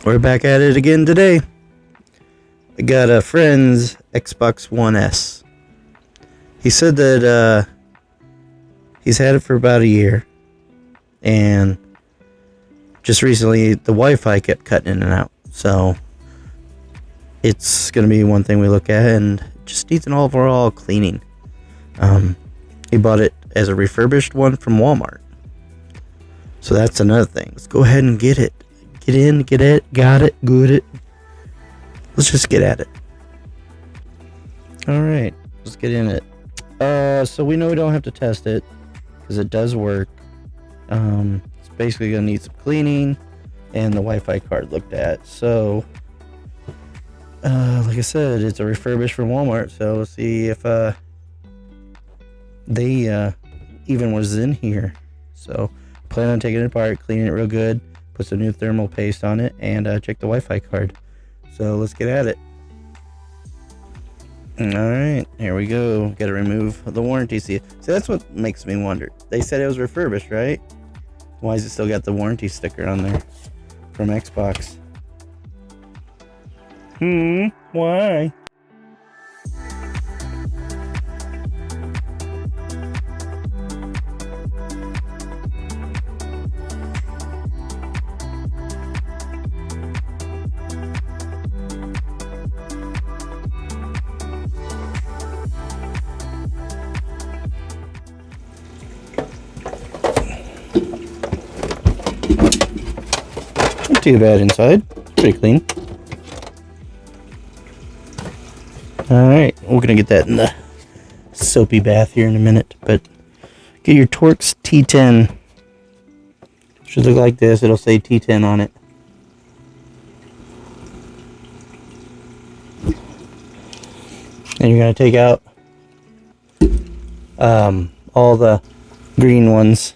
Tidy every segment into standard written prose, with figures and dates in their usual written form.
We're back at it again today. I got a friend's Xbox One S. He said that he's had it for about a year, and just recently the Wi-Fi kept cutting in and out. So it's going to be one thing we look at, and it just needs an overall cleaning. He bought it as a refurbished one from Walmart. So that's another thing. Let's go ahead and get it. Get in, get it, got it, good it. Let's just get at it. Alright, let's get in it. So we know we don't have to test it, because it does work. It's basically going to need some cleaning, and the Wi-Fi card looked at. So, like I said, it's a refurbish from Walmart, so let's see if they even was in here. So, plan on taking it apart, cleaning it real good, put some new thermal paste on it, and check the Wi-Fi card. So let's get at it. Alright, here we go. Gotta remove the warranty seal. See, that's what makes me wonder. They said it was refurbished, right? Why has it still got the warranty sticker on there from Xbox? Why? Not too bad inside. Pretty clean. Alright, we're gonna get that in the soapy bath here in a minute, but get your Torx T10. Should look like this. It'll say T10 on it. And you're gonna take out all the green ones.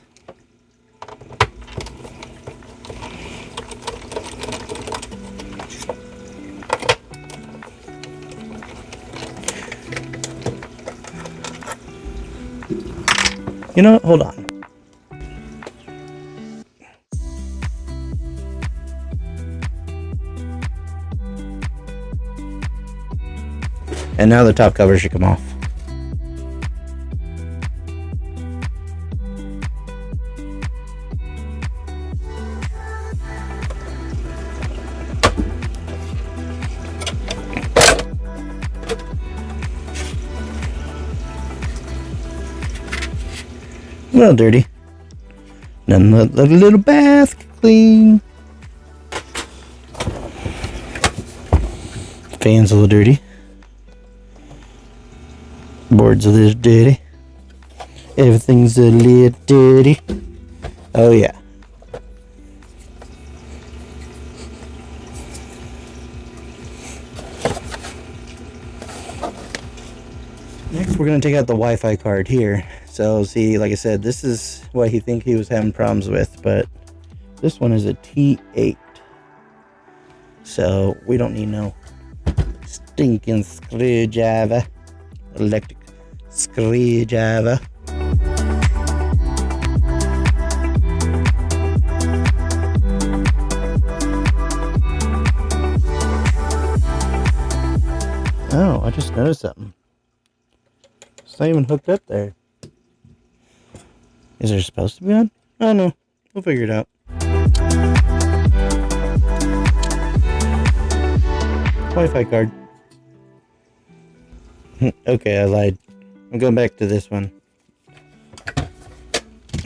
You know what? Hold on. And now the top cover should come off. Well, dirty. Then let a little bath clean. Fan's a little dirty. Board's a little dirty. Everything's a little dirty. Oh yeah. Next, we're going to take out the Wi-Fi card here. So, see, like I said, this is what he think he was having problems with, but this one is a T8. So, we don't need no stinking screwdriver. Electric screwdriver. Oh, I just noticed something. It's not even hooked up there. Is there supposed to be on? I don't know. We'll figure it out. Wi-Fi card. Okay, I lied. I'm going back to this one.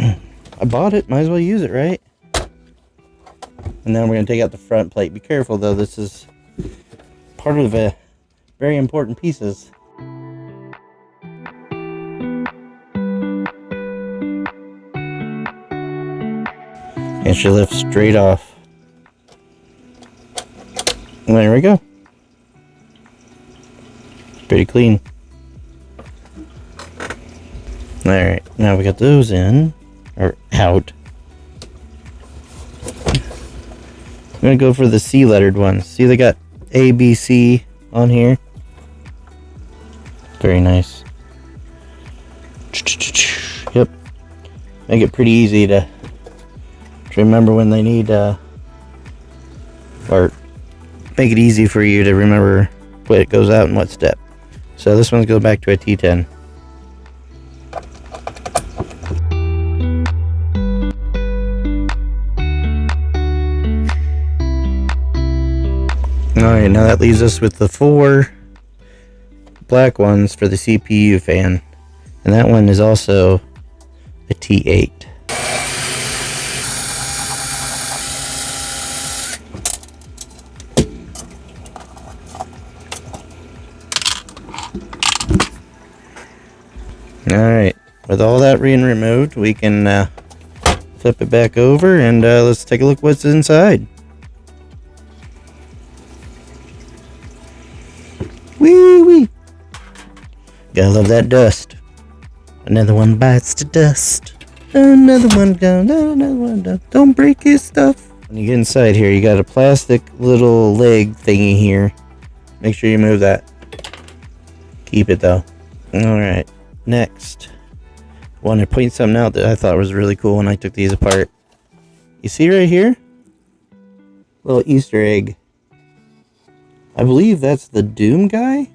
I bought it. Might as well use it, right? And then we're going to take out the front plate. Be careful, though. This is part of the very important pieces. It should lift straight off. And there we go. Pretty clean. Alright, now we got those in. Or out. I'm gonna go for the C lettered ones. See, they got A, B, C on here. Very nice. Yep. Make it pretty easy to remember when they need or make it easy for you to remember what goes out in what step. So this one's going back to a T10. Alright, now that leaves us with the 4 black ones for the CPU fan. And that one is also a T8. Alright, with all that being removed, we can flip it back over and let's take a look what's inside. Wee wee! Gotta love that dust. Another one bites the dust. Another one down, another one down. Don't break his stuff. When you get inside here, you got a plastic little leg thingy here. Make sure you move that. Keep it though. Alright. Next, I want to point something out that I thought was really cool when I took these apart. You see right here? Little Easter egg. I believe that's the Doom guy.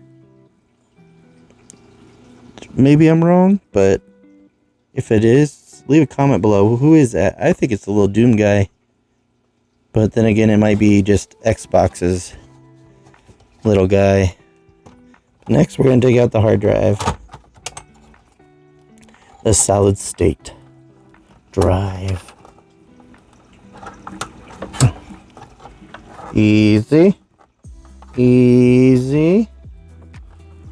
Maybe I'm wrong, but if it is, leave a comment below. Who is that? I think it's the little Doom guy. But then again, it might be just Xbox's little guy. Next, we're going to take out the hard drive. The solid state drive. Easy. Easy.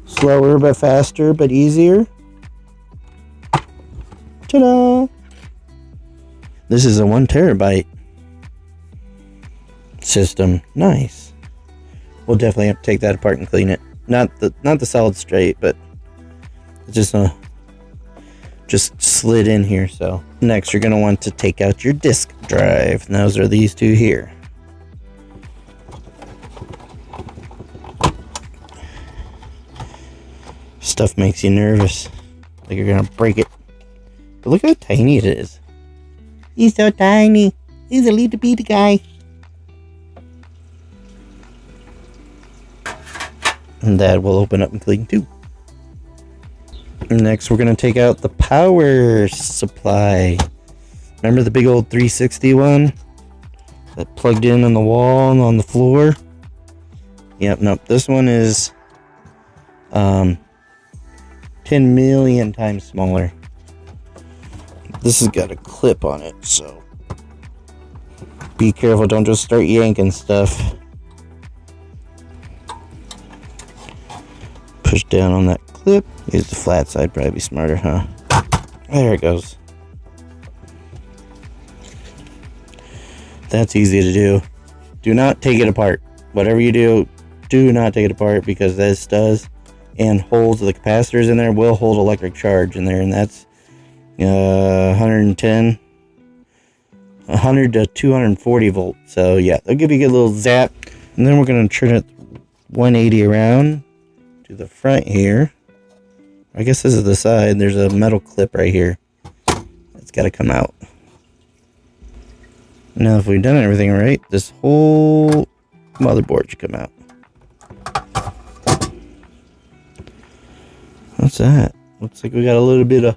Slower but faster but easier. Ta-da! This is a 1 terabyte system. Nice. We'll definitely have to take that apart and clean it. Not the solid state, but it's just slid in here. So next you're going to want to take out your disk drive, and those are these two here. Stuff makes you nervous, like you're going to break it, but look how tiny it is. He's so tiny. He's a little bitty guy. And that will open up and clean too. Next, we're going to take out the power supply. Remember the big old 360 one that plugged in on the wall and on the floor? Yep, nope. This one is 10 million times smaller. This has got a clip on it, so be careful. Don't just start yanking stuff. Push down on that clip. Use the flat side, probably be smarter, huh? There it goes. That's easy to do. Do not take it apart. Whatever you do, do not take it apart, because this does and holds the capacitors in there will hold electric charge in there, and that's 100 to 240 volts. So yeah, they'll give you a good little zap. And then we're going to turn it 180 around to the front here. I guess this is the side. There's a metal clip right here. It's got to come out. Now, if we've done everything right, this whole motherboard should come out. What's that? Looks like we got a little bit of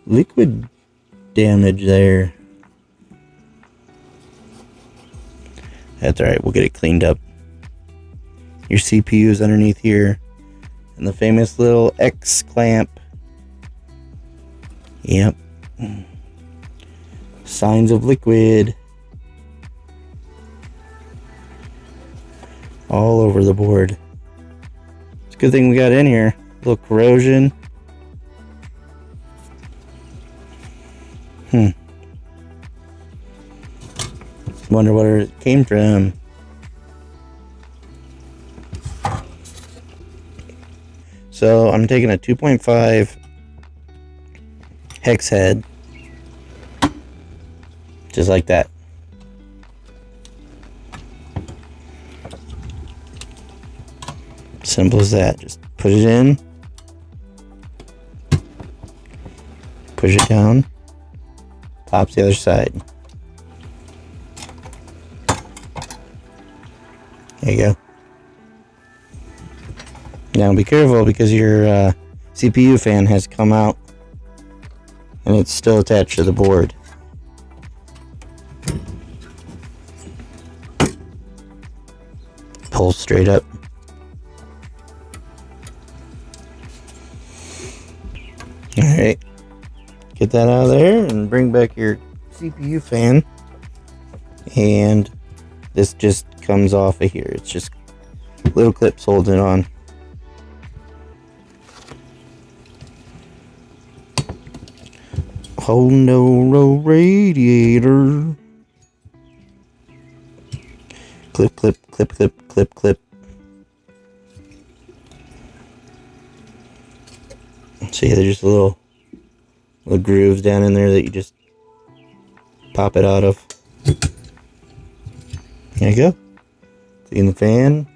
liquid damage there. That's alright, we'll get it cleaned up. Your CPU is underneath here. And the famous little X clamp. Yep. Signs of liquid. All over the board. It's a good thing we got in here. A little corrosion. Wonder where it came from. So I'm taking a 2.5 hex head, just like that. Simple as that. Just put it in, push it down, pops the other side. There you go. Now be careful because your CPU fan has come out and it's still attached to the board. Pull straight up. Alright. Get that out of there and bring back your CPU fan. And this just comes off of here. It's just little clips holding it on. Oh no, radiator. Clip, clip, clip, clip, clip, clip. See, there's just little grooves down in there that you just pop it out of. There you go. Clean the fan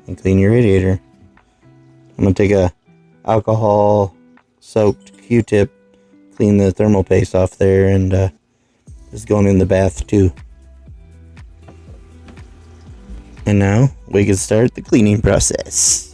and clean your radiator. I'm gonna take a alcohol soaked Q-tip, clean the thermal paste off there, and just going in the bath too. And now we can start the cleaning process.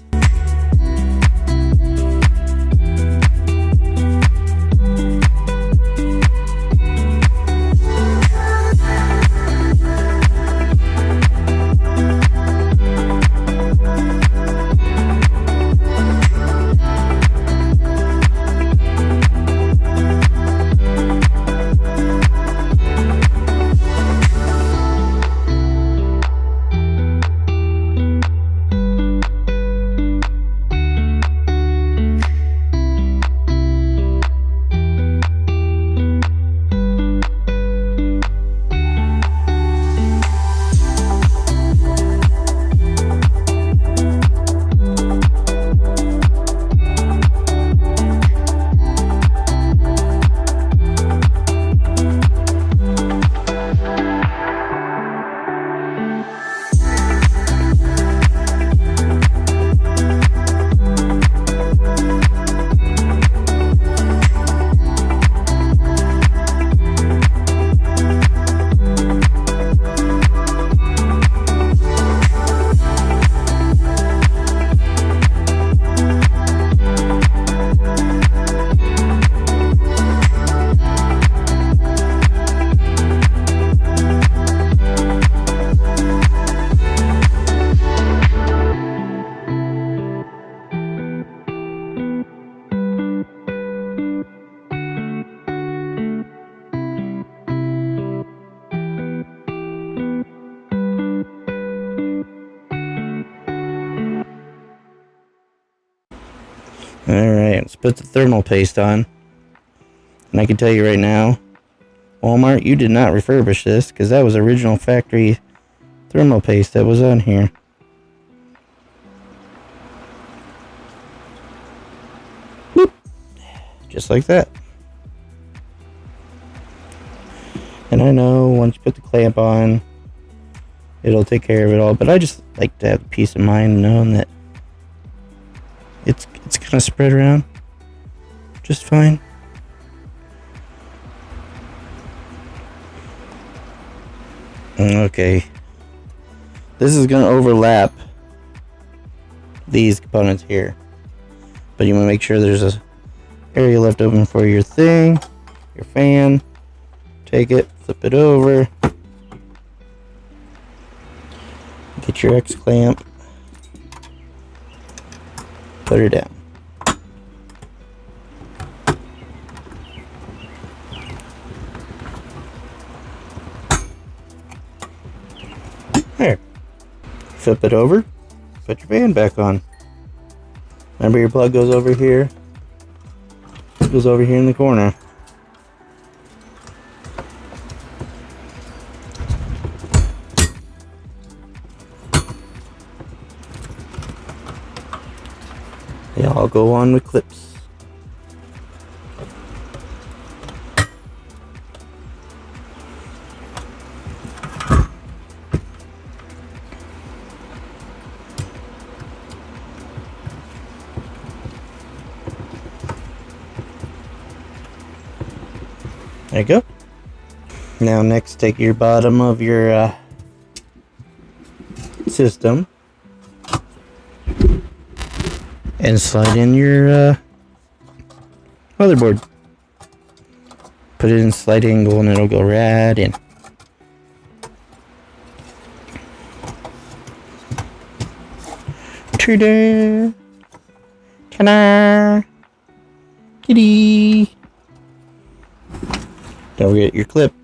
Alright, let's put the thermal paste on. And I can tell you right now, Walmart, you did not refurbish this, because that was original factory thermal paste that was on here. Boop. Just like that. And I know once you put the clamp on, it'll take care of it all, but I just like to have peace of mind knowing that it's gonna spread around just fine. Okay, this is gonna overlap these components here, but you want to make sure there's a area left open for your thing, your fan. Take it, flip it over, get your X clamp, put her down. There. Flip it over, put your fan back on. Remember, your plug goes over here. It goes over here in the corner. They all go on with clips. There you go. system and slide in your motherboard. Put it in slight angle and it'll go right in. Teardown. Ta-da! Kitty! Don't forget your clip.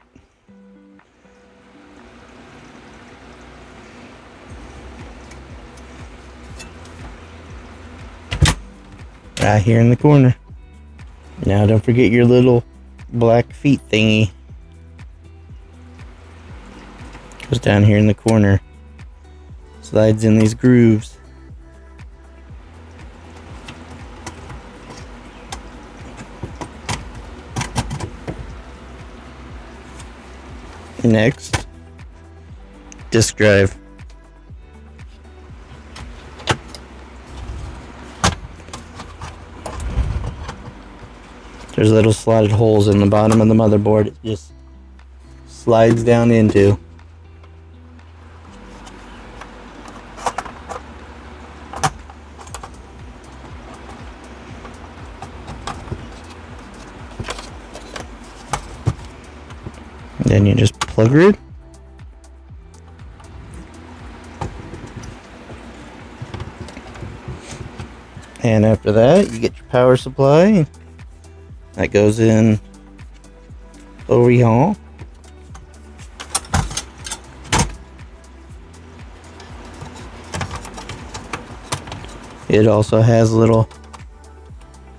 Right here in the corner. Now don't forget your little black feet thingy. Goes down here in the corner. Slides in these grooves. Next, disk drive. There's little slotted holes in the bottom of the motherboard. It just slides down into. Then you just plug it. And after that, you get your power supply. That goes in over here. It also has little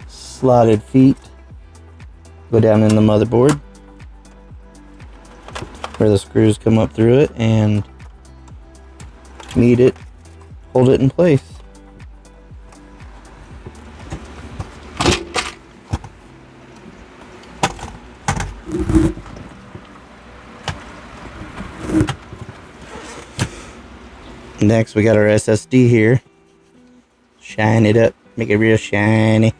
slotted feet. Go down in the motherboard, where the screws come up through it and meet it, hold it in place. Next, we got our SSD here. Shine it up, make it real shiny.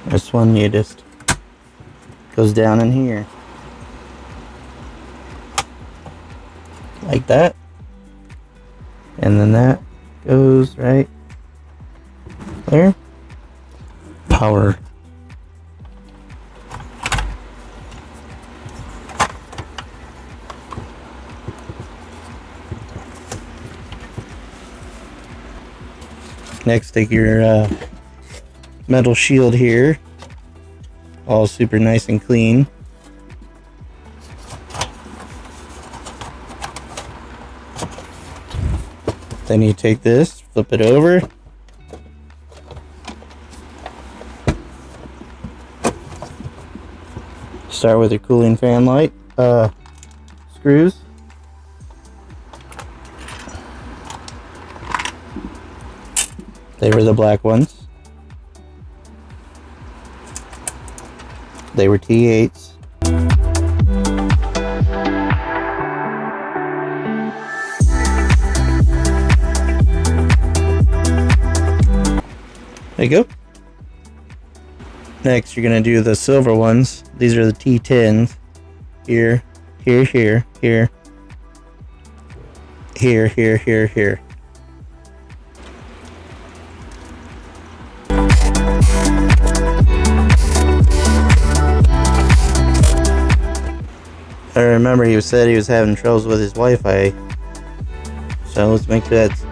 This one, you just goes down in here like that, and then that goes right there. Power. Next, take your metal shield here, all super nice and clean. Then you take this, flip it over, start with your cooling fan light screws. They were the black ones. They were T8s. There you go. Next, you're going to do the silver ones. These are the T10s. Here, here, here, here. Here, here, here, here. I remember he said he was having troubles with his Wi-Fi. So let's make sure that's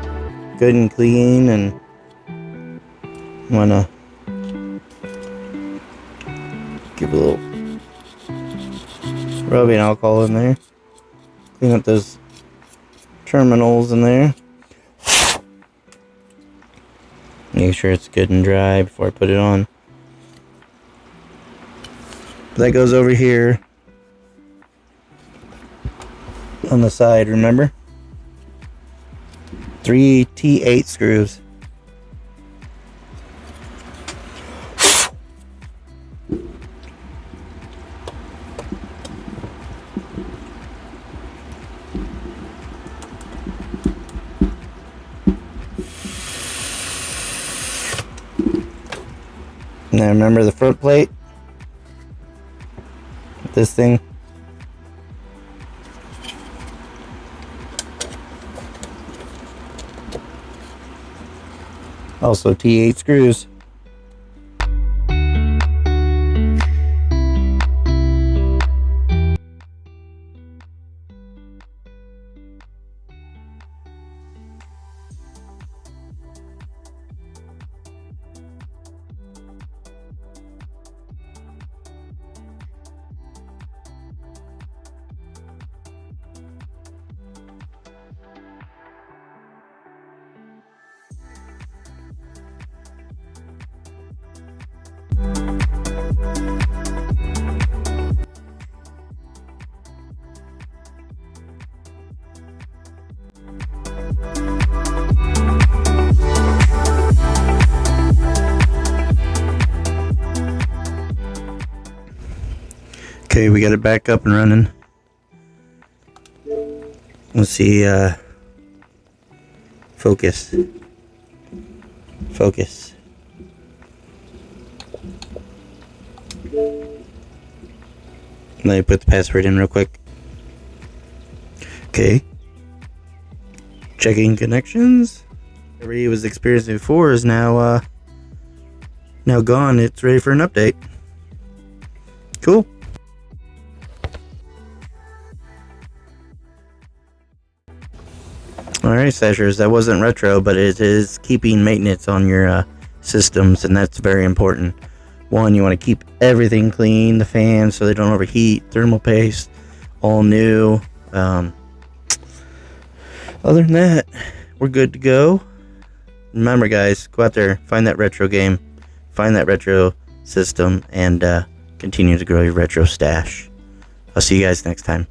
good and clean, and I'm gonna give a little rubbing alcohol in there. Clean up those terminals in there. Make sure it's good and dry before I put it on. That goes over here on the side, remember? 3 T8 screws. Now remember the front plate? This thing. Also T8 screws. Okay, we got it back up and running. Let's see, focus. Focus. Let me put the password in real quick. Okay. Checking connections. Whatever he was experiencing before is now gone. It's ready for an update. Cool. Alright, Stashers, that wasn't retro, but it is keeping maintenance on your systems, and that's very important. One, you want to keep everything clean, the fans so they don't overheat, thermal paste, all new. Other than that, we're good to go. Remember, guys, go out there, find that retro game, find that retro system, and continue to grow your retro stash. I'll see you guys next time.